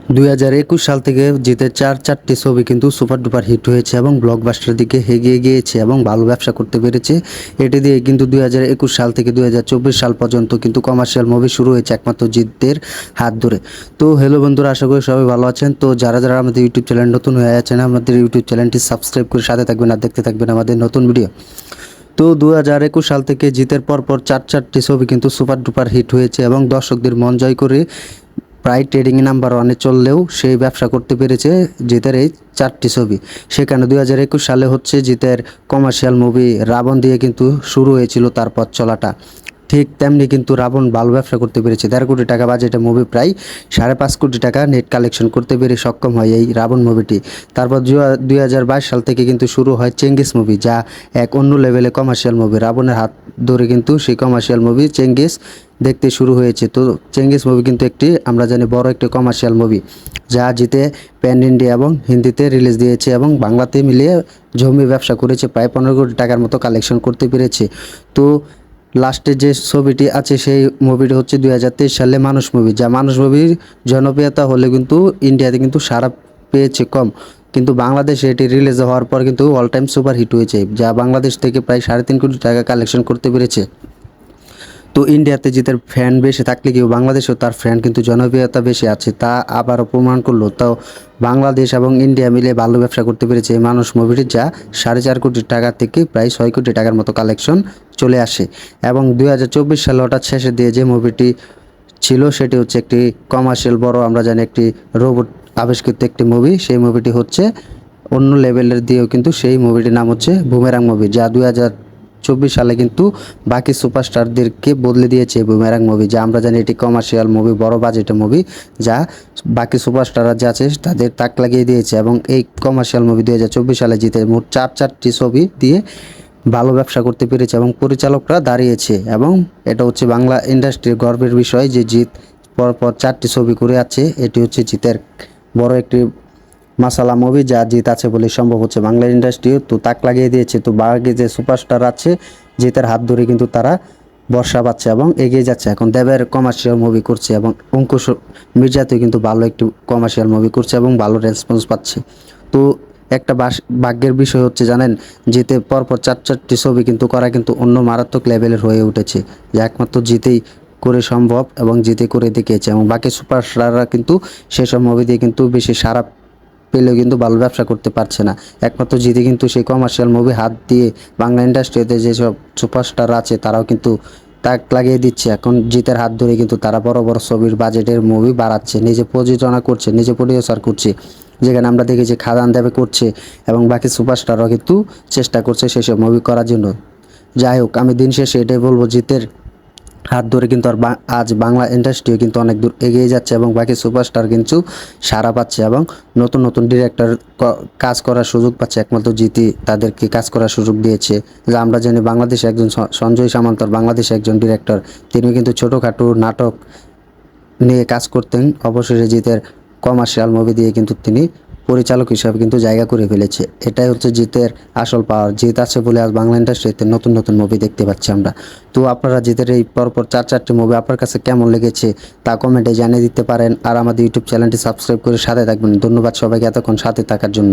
2021 সাল থেকে জিতের চারটি ছবি কিন্তু সুপার ডুপার হিট হয়েছে এবং ব্লকবাস্টারের দিকে এগিয়ে গিয়েছে এবং ভালো ব্যবসা করতে পেরেছে। এটি দিয়ে কিন্তু 2021 সাল থেকে 2024 সাল পর্যন্ত কিন্তু কমার্শিয়াল মুভি শুরু হয়েছে একমাত্র জিতের হাত ধরে। তো হ্যালো বন্ধুরা, আশা করি সবাই ভালো আছেন। তো যারা যারা আমাদের ইউটিউব চ্যানেল নতুন হয়ে আছেন, আমাদের ইউটিউব চ্যানেলটি সাবস্ক্রাইব করে সাথে থাকবেন আর দেখতে থাকবেন আমাদের নতুন ভিডিও। তো 2021 সাল থেকে জিতের পরপর চারটি ছবি কিন্তু সুপার ডুপার হিট হয়েছে এবং দর্শকদের মন জয় করে প্রায় ট্রেডিং নাম্বার ওয়ানে চললেও সেই ব্যবসা করতে পেরেছে জিতের এই চারটি ছবি। সেখানে 2021 সালে হচ্ছে জিতের কমার্শিয়াল মুভি রাবণ দিয়ে কিন্তু শুরু হয়েছিল তার পথ চলাটা। ঠিক তেমনি কিন্তু রাবণ ভালো ব্যবসা করতে পেরেছে। 1.5 কোটি টাকা বাজেটের মুভি প্রায় 5.5 কোটি টাকা নেট কালেকশন করতে পেরে সক্ষম হয় এই রাবণ মুভিটি। তারপর 2022 সাল থেকে কিন্তু শুরু হয় চেঙ্গিস মুভি, যা এক অন্য লেভেলে কমার্শিয়াল মুভি। রাবণের হাত ধরে কিন্তু সেই কমার্শিয়াল মুভি চেঙ্গিস দেখতে শুরু হয়েছে। তো চেঙ্গিস মুভি কিন্তু একটি আমরা জানি বড় একটি কমার্শিয়াল মুভি, যা জিতে প্যান ইন্ডিয়া এবং হিন্দিতে রিলিজ দিয়েছে এবং বাংলাতে মিলিয়ে জমি ব্যবসা করেছে, প্রায় 15 কোটি টাকার মতো কালেকশন করতে পেরেছে। তো লাস্টে যে ছবিটি আছে সেই মুভিটি হচ্ছে 2023 সালে মানুষ মুভি, যা মানুষ মুভির জনপ্রিয়তা হলে কিন্তু ইন্ডিয়াতে কিন্তু সাড়া পেয়েছে কম, কিন্তু বাংলাদেশে এটি রিলিজ হওয়ার পর কিন্তু অল টাইম সুপার হিট হয়েছে, যা বাংলাদেশ থেকে প্রায় 3.5 কোটি টাকা কালেকশন করতে পেরেছে। তো ইন্ডিয়াতে জিতের ফ্যান বেশি থাকলে কি বাংলাদেশেও তার ফ্যান কিন্তু জনপ্রিয়তা বেশি আছে, তা আবারও প্রমাণ করলো। তো বাংলাদেশ এবং ইন্ডিয়া মিলে ভালো ব্যবসা করতে পেরেছে এই মানুষ মুভিটি, যা 4.5 কোটি টাকা থেকে প্রায় 6 কোটি টাকার মতো কালেকশন চলে আসে। এবং 2024 সালে হঠাৎ শেষে দিয়ে যে মুভিটি ছিল সেটি হচ্ছে একটি কমার্শিয়াল বড় আমরা জানি একটি রোবট আবিষ্কৃত একটি মুভি। সেই মুভিটি হচ্ছে অন্য লেভেলের দিয়েও কিন্তু সেই মুভিটির নাম হচ্ছে বুমেরাং মুভি, যা 2024 সালে কিন্তু বাকি সুপারস্টারদেরকে বদলে দিয়েছে বুমেরাং মুভি, যা আমরা জানি এটি কমার্শিয়াল মুভি, বড় বাজেটের মুভি, যা বাকি সুপারস্টাররা যা আছে তাদের তাক লাগিয়ে দিয়েছে। এবং এই কমার্শিয়াল মুভি 2024 সালে জিতে মোট চারটি ছবি দিয়ে ভালো ব্যবসা করতে পেরেছে এবং পরিচালকরা দাঁড়িয়েছে। এবং এটা হচ্ছে বাংলা ইন্ডাস্ট্রির গর্বের বিষয় যে জিত পরপর চারটি ছবি করে আছে। এটি হচ্ছে জিতের বড় একটি মাসালা মুভি, যা জিত আছে বলে সম্ভব হচ্ছে বাংলা ইন্ডাস্ট্রিও তো তাক লাগিয়ে দিয়েছে। তো বাকি যে সুপারস্টার আছে জিতের হাত ধরে কিন্তু তারা বর্ষা পাচ্ছে এবং এগিয়ে যাচ্ছে। এখন দেবের কমার্শিয়াল মুভি করছে এবং অঙ্কুশ মির্জাতেও কিন্তু ভালো একটি কমার্শিয়াল মুভি করছে এবং ভালো রেসপন্স পাচ্ছে। তো একটা ভাগ্যের বিষয় হচ্ছে জানেন, জিতে পরপর চারটি ছবি কিন্তু করা কিন্তু অন্য মারাত্মক লেভেলের হয়ে উঠেছে, যা একমাত্র জিতেই করে সম্ভব এবং জিতে করে দেখিয়েছে। এবং বাকি সুপারস্টাররা কিন্তু সেসব মুভি দিয়ে কিন্তু বেশি সারা পেলেও কিন্তু ভালো ব্যবসা করতে পারছে না। একমাত্র জিতে কিন্তু সেই কমার্শিয়াল মুভি হাত দিয়ে বাংলা ইন্ডাস্ট্রিতে যেসব সুপারস্টার আছে তারাও কিন্তু তাক লাগিয়ে দিচ্ছে। এখন জিতের হাত ধরে কিন্তু তারা বড় বড় ছবির বাজেটের মুভি বাড়াচ্ছে, নিজে প্রযোজনা করছে, নিজে প্রডিউসার করছে, যেখানে আমরা দেখেছি খাদান দেবে করছে এবং বাকি সুপারস্টাররাও কিন্তু চেষ্টা করছে সেসব মুভি করার জন্য। যাই হোক, আমি দিন শেষে এটাই বলবো, জিতের হাত ধরে কিন্তু আর আজ বাংলা ইন্ডাস্ট্রিও কিন্তু অনেক দূর এগিয়ে যাচ্ছে এবং বাকি সুপারস্টার কিন্তু সাড়া পাচ্ছে এবং নতুন নতুন ডিরেক্টর কাজ করার সুযোগ পাচ্ছে। একমাত্র জিতি তাদেরকে কাজ করার সুযোগ দিয়েছে। যা আমরা জানি বাংলাদেশে একজন সঞ্জয় সামন্তর বাংলাদেশে একজন ডিরেক্টর, তিনি কিন্তু ছোটোখাটো নাটক নিয়ে কাজ করতেন, অবশেষে জিতের কমার্শিয়াল মুভি দিয়ে কিন্তু তিনি পরিচালক হিসাবে কিন্তু জায়গা করে ফেলেছে। এটাই হচ্ছে জিতের আসল পাওয়ার। জিত আছে বলে আজ বাংলা ইন্ডাস্ট্রিতে নতুন নতুন মুভি দেখতে পাচ্ছি আমরা। তো আপনারা জিতের এই পরপর চারটি মুভি আপনার কাছে কেমন লেগেছে তা কমেন্টে জানিয়ে দিতে পারেন আর আমাদের ইউটিউব চ্যানেলটি সাবস্ক্রাইব করে সাথে থাকবেন। ধন্যবাদ সবাইকে এতক্ষণ সাথে থাকার জন্য।